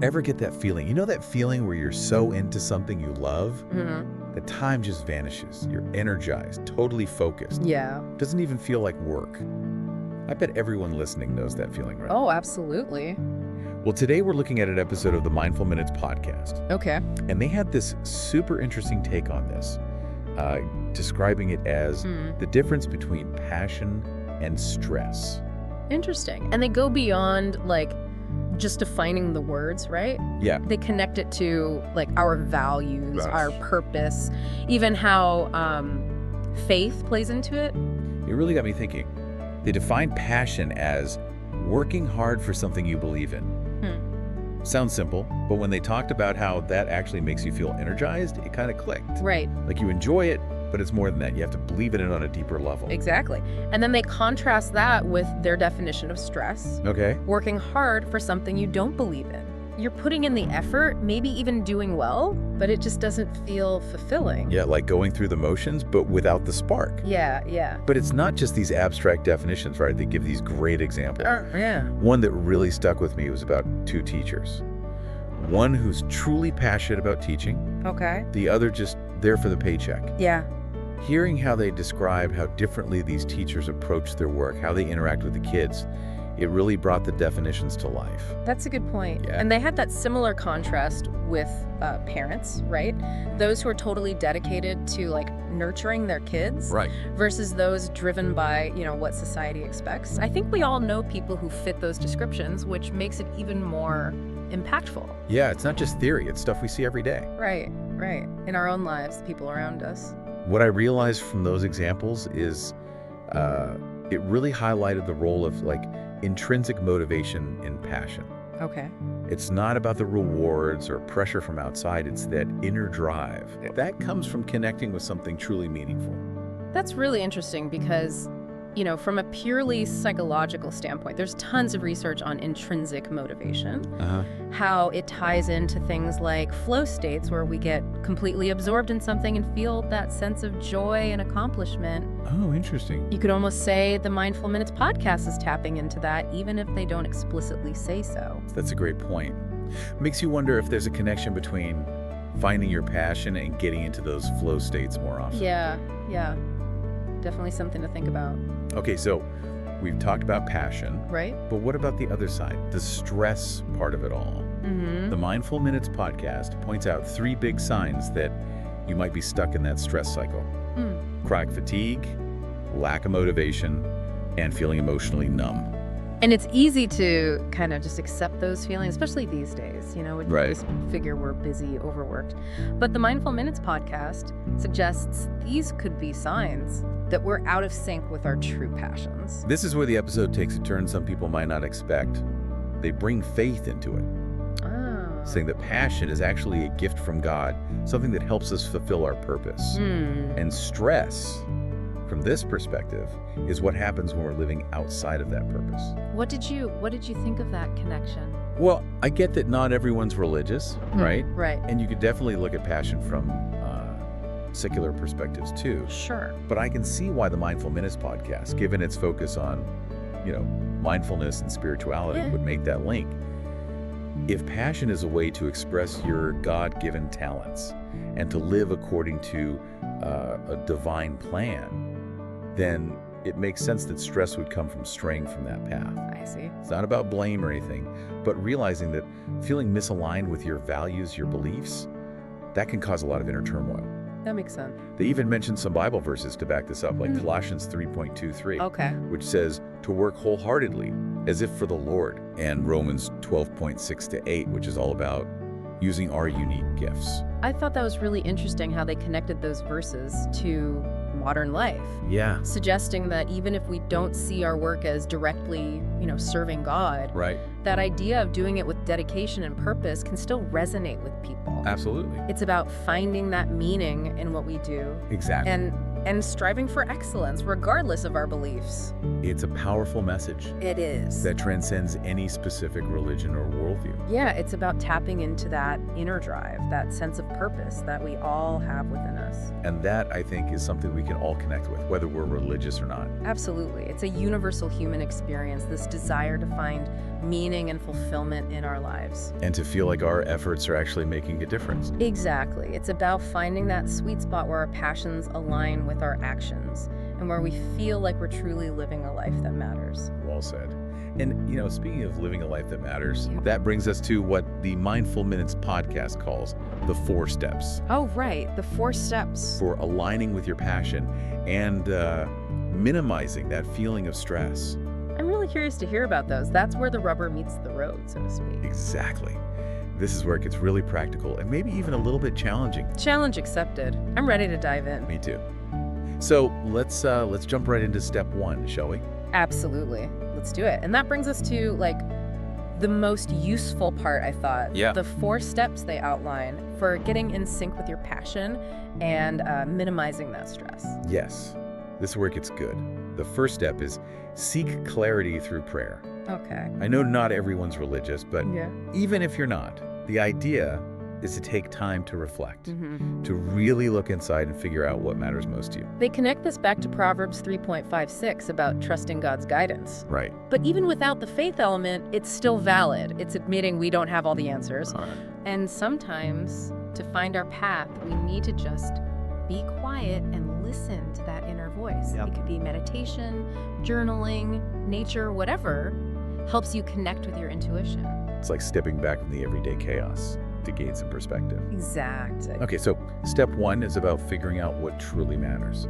Ever get that feeling? You know that feeling where you're so into something you love? The time just vanishes. You're energized, totally focused. Yeah. Doesn't even feel like work. I bet everyone listening knows that feeling, right? Oh, absolutely. Well, today we're looking at an episode of the Mindful Minutes podcast. Okay. And they had this super interesting take on this, describing it as the difference between passion and stress. Interesting. And they go beyond, like, just defining the words, right? Yeah. They connect it to, like, our values, Right. our purpose, even how faith plays into it. It really got me thinking. They define passion as working hard for something you believe in. Sounds simple, but when they talked about how that actually makes you feel energized, it kind of clicked. Right. Like you enjoy it, but it's more than that. You have to believe in it on a deeper level. Exactly. And then they contrast that with their definition of stress. Okay. Working hard for something you don't believe in. You're putting in the effort, maybe even doing well, but it just doesn't feel fulfilling. Yeah, like going through the motions, but without the spark. Yeah. But it's not just these abstract definitions, right? They give these great examples. Yeah. One that really stuck with me was about two teachers. One who's truly passionate about teaching, Okay. the other just there for the paycheck. Yeah. Hearing how they describe how differently these teachers approach their work, how they interact with the kids, it really brought the definitions to life. That's a good point. Yeah. And they had that similar contrast with parents, right? Those who are totally dedicated to, like, nurturing their kids Right. versus those driven by, what society expects. I think we all know people who fit those descriptions, which makes it even more impactful. Yeah, it's not just theory, it's stuff we see every day. Right. In our own lives, people around us. What I realized from those examples is it really highlighted the role of intrinsic motivation in passion. Okay. It's not about the rewards or pressure from outside, it's that inner drive. That comes from connecting with something truly meaningful. That's really interesting because, from a purely psychological standpoint, there's tons of research on intrinsic motivation, how it ties into things like flow states where we get completely absorbed in something and feel that sense of joy and accomplishment. Oh, interesting. You could almost say the Mindful Minutes podcast is tapping into that, even if they don't explicitly say so. That's a great point. Makes you wonder if there's a connection between finding your passion and getting into those flow states more often. Yeah. Definitely something to think about. Okay, so we've talked about passion, Right? but what about the other side, the stress part of it all? The Mindful Minutes podcast points out 3 big signs that you might be stuck in that stress cycle. Chronic fatigue, lack of motivation, and feeling emotionally numb. And it's easy to kind of just accept those feelings, especially these days. We Right. just figure we're busy, overworked. But the Mindful Minutes podcast suggests these could be signs that we're out of sync with our true passions. This is where the episode takes a turn some people might not expect. They bring faith into it, saying that passion is actually a gift from God, something that helps us fulfill our purpose. And stress, from this perspective, is what happens when we're living outside of that purpose. What did you think of that connection? Well, I get that not everyone's religious, right? Right. And you could definitely look at passion from secular perspectives too. Sure. But I can see why the Mindful Minutes podcast, given its focus on, mindfulness and spirituality, would make that link. If passion is a way to express your God-given talents and to live according to a divine plan, then it makes sense that stress would come from straying from that path. I see. It's not about blame or anything, but realizing that feeling misaligned with your values, your beliefs, that can cause a lot of inner turmoil. That makes sense. They even mention some Bible verses to back this up, like Colossians 3:23, Okay. which says to work wholeheartedly as if for the Lord, and Romans 12:6-8, which is all about using our unique gifts. I thought that was really interesting how they connected those verses to modern life, Yeah. suggesting that even if we don't see our work as directly, serving God, Right. that idea of doing it with dedication and purpose can still resonate with people. Absolutely. It's about finding that meaning in what we do Exactly. and striving for excellence regardless of our beliefs. It's a powerful message It is. that transcends any specific religion or worldview. Yeah, it's about tapping into that inner drive, that sense of purpose that we all have within us. And that, I think, is something we can all connect with, whether we're religious or not. Absolutely. It's a universal human experience, this desire to find meaning and fulfillment in our lives. And to feel like our efforts are actually making a difference. Exactly. It's about finding that sweet spot where our passions align with our actions and where we feel like we're truly living a life that matters. Well said. And, speaking of living a life that matters, that brings us to what the Mindful Minutes podcast calls the 4 steps. Oh, right. The 4 steps. For aligning with your passion and minimizing that feeling of stress. I'm really curious to hear about those. That's where the rubber meets the road, so to speak. Exactly. This is where it gets really practical and maybe even a little bit challenging. Challenge accepted. I'm ready to dive in. Me too. So let's jump right into step 1, shall we? Absolutely. Let's do it. And that brings us to the most useful part, I thought. Yeah. The 4 steps they outline for getting in sync with your passion and minimizing that stress. Yes. This is where it gets good. The first step is seek clarity through prayer. Okay. I know not everyone's religious, but Yeah. even if you're not, the idea is to take time to reflect, Mm-hmm. to really look inside and figure out what matters most to you. They connect this back to Proverbs 3.56 about trusting God's guidance. Right. But even without the faith element, it's still valid. It's admitting we don't have all the answers. And sometimes, to find our path, we need to just be quiet and listen to that inner voice. Yep. It could be meditation, journaling, nature, whatever helps you connect with your intuition. It's like stepping back from the everyday chaos to gain some perspective. Exactly. Okay, so step 1 is about figuring out what truly matters.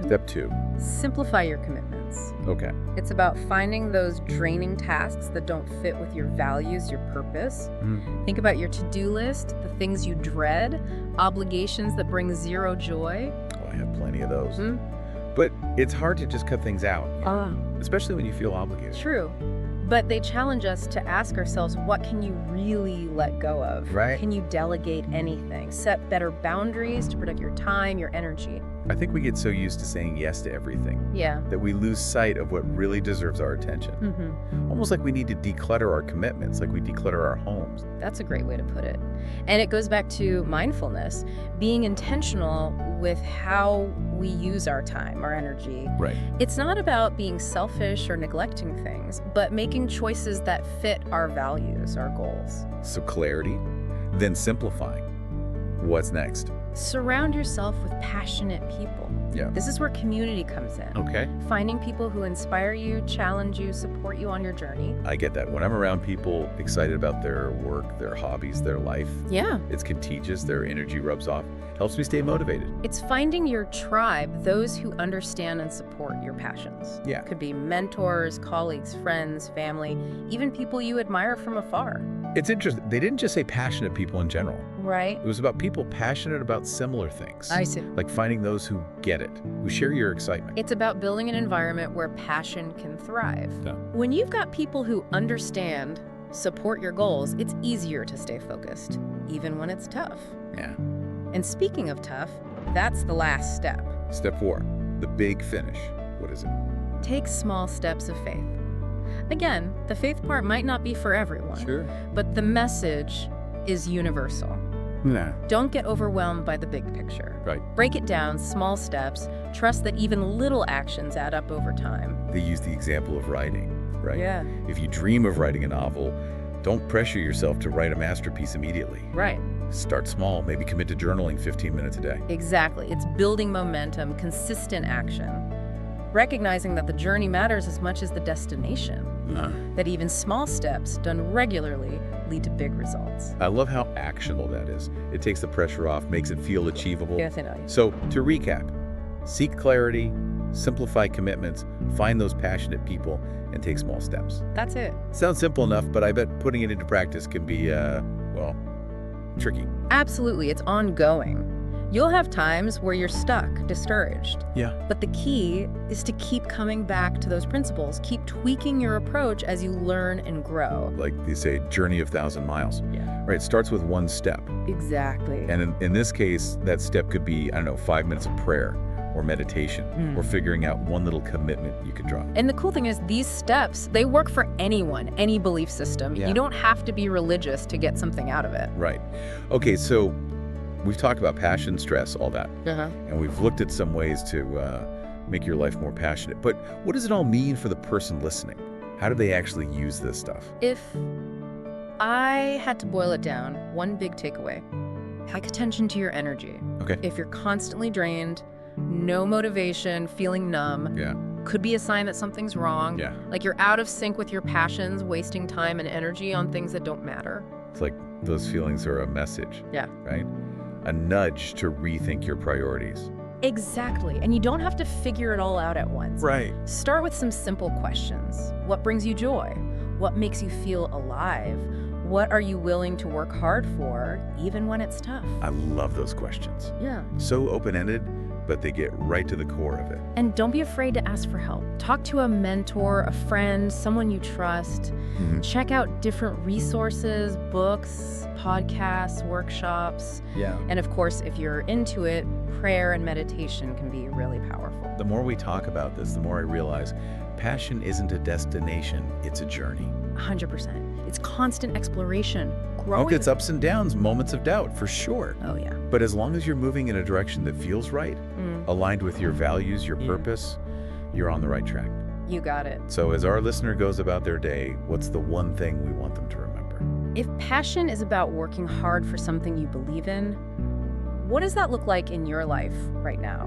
Step 2. Simplify your commitments. Okay. It's about finding those draining tasks that don't fit with your values, your purpose. Think about your to-do list, the things you dread, obligations that bring 0 joy. Oh, I have plenty of those. But it's hard to just cut things out, especially when you feel obligated. True. But they challenge us to ask ourselves, what can you really let go of? Right. Can you delegate anything? Set better boundaries to protect your time, your energy. I think we get so used to saying yes to everything Yeah. that we lose sight of what really deserves our attention. Almost like we need to declutter our commitments, like we declutter our homes. That's a great way to put it. And it goes back to mindfulness, being intentional with how we use our time, our energy. Right. It's not about being selfish or neglecting things, but making choices that fit our values, our goals. So clarity, then simplifying. What's next? Surround yourself with passionate people. Yeah. This is where community comes in. Okay. Finding people who inspire you, challenge you, support you on your journey. I get that. When I'm around people excited about their work, their hobbies, their life, Yeah. it's contagious, their energy rubs off, helps me stay motivated. It's finding your tribe, those who understand and support your passions. Yeah. Could be mentors, colleagues, friends, family, even people you admire from afar. It's interesting. They didn't just say passionate people in general. Right? It was about people passionate about similar things. I see. Like finding those who get it, who share your excitement. It's about building an environment where passion can thrive. Yeah. When you've got people who understand, support your goals, it's easier to stay focused, even when it's tough. Yeah. And speaking of tough, that's the last step. Step 4, the big finish. What is it? Take small steps of faith. Again, the faith part might not be for everyone, Sure. but the message is universal. Nah. Don't get overwhelmed by the big picture. Right. Break it down, small steps. Trust that even little actions add up over time. They use the example of writing, right? Yeah. If you dream of writing a novel, don't pressure yourself to write a masterpiece immediately. Right. Start small, maybe commit to journaling 15 minutes a day. Exactly. It's building momentum, consistent action. Recognizing that the journey matters as much as the destination. That even small steps done regularly lead to big results. I love how actionable that is. It takes the pressure off, makes it feel achievable. Yes, I know. So to recap, seek clarity, simplify commitments, find those passionate people, and take small steps. That's it. Sounds simple enough, but I bet putting it into practice can be, tricky. Absolutely. It's ongoing. You'll have times where you're stuck, discouraged. Yeah. But the key is to keep coming back to those principles. Keep tweaking your approach as you learn and grow. Like they say, journey of 1,000 miles. Yeah. Right, it starts with one step. Exactly. And in this case, that step could be, 5 minutes of prayer or meditation or figuring out one little commitment you could draw. And the cool thing is these steps, they work for anyone, any belief system. Yeah. You don't have to be religious to get something out of it. Right. Okay, so we've talked about passion, stress, all that. And we've looked at some ways to make your life more passionate. But what does it all mean for the person listening? How do they actually use this stuff? If I had to boil it down, one big takeaway: pay attention to your energy. Okay. If you're constantly drained, no motivation, feeling numb, Yeah. could be a sign that something's wrong. Yeah. Like you're out of sync with your passions, wasting time and energy on things that don't matter. It's like those feelings are a message. Yeah. Right? A nudge to rethink your priorities. Exactly. And you don't have to figure it all out at once. Right. Start with some simple questions. What brings you joy? What makes you feel alive? What are you willing to work hard for, even when it's tough? I love those questions. Yeah. So open-ended, but they get right to the core of it. And don't be afraid to ask for help. Talk to a mentor, a friend, someone you trust. Check out different resources, books, podcasts, workshops. Yeah. And of course, if you're into it, prayer and meditation can be really powerful. The more we talk about this, the more I realize passion isn't a destination, it's a journey. 100%. It's constant exploration, growing. Okay, it's ups and downs, moments of doubt, for sure. Oh, yeah. But as long as you're moving in a direction that feels right, aligned with your values, your purpose, you're on the right track. You got it. So as our listener goes about their day, what's the one thing we want them to remember? If passion is about working hard for something you believe in, what does that look like in your life right now?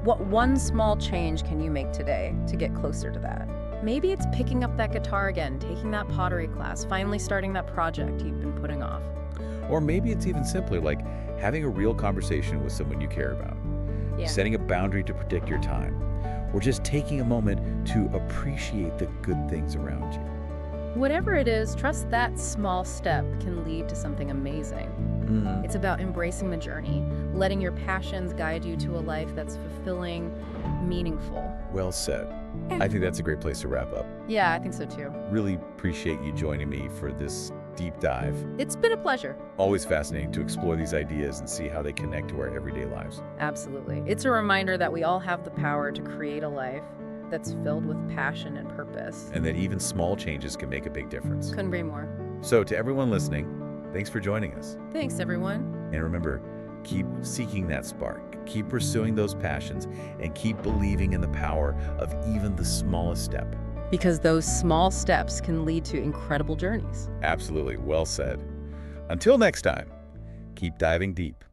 What one small change can you make today to get closer to that? Maybe it's picking up that guitar again, taking that pottery class, finally starting that project you've been putting off. Or maybe it's even simpler, like having a real conversation with someone you care about, Yeah. setting a boundary to protect your time, or just taking a moment to appreciate the good things around you. Whatever it is, trust that small step can lead to something amazing. It's about embracing the journey, letting your passions guide you to a life that's fulfilling, meaningful. Well said. I think that's a great place to wrap up. Yeah, I think so too. Really appreciate you joining me for this deep dive. It's been a pleasure. Always fascinating to explore these ideas and see how they connect to our everyday lives. Absolutely. It's a reminder that we all have the power to create a life that's filled with passion and purpose. And that even small changes can make a big difference. Couldn't agree more. So to everyone listening, thanks for joining us. Thanks, everyone. And remember, keep seeking that spark, keep pursuing those passions, and keep believing in the power of even the smallest step. Because those small steps can lead to incredible journeys. Absolutely, well said. Until next time, keep diving deep.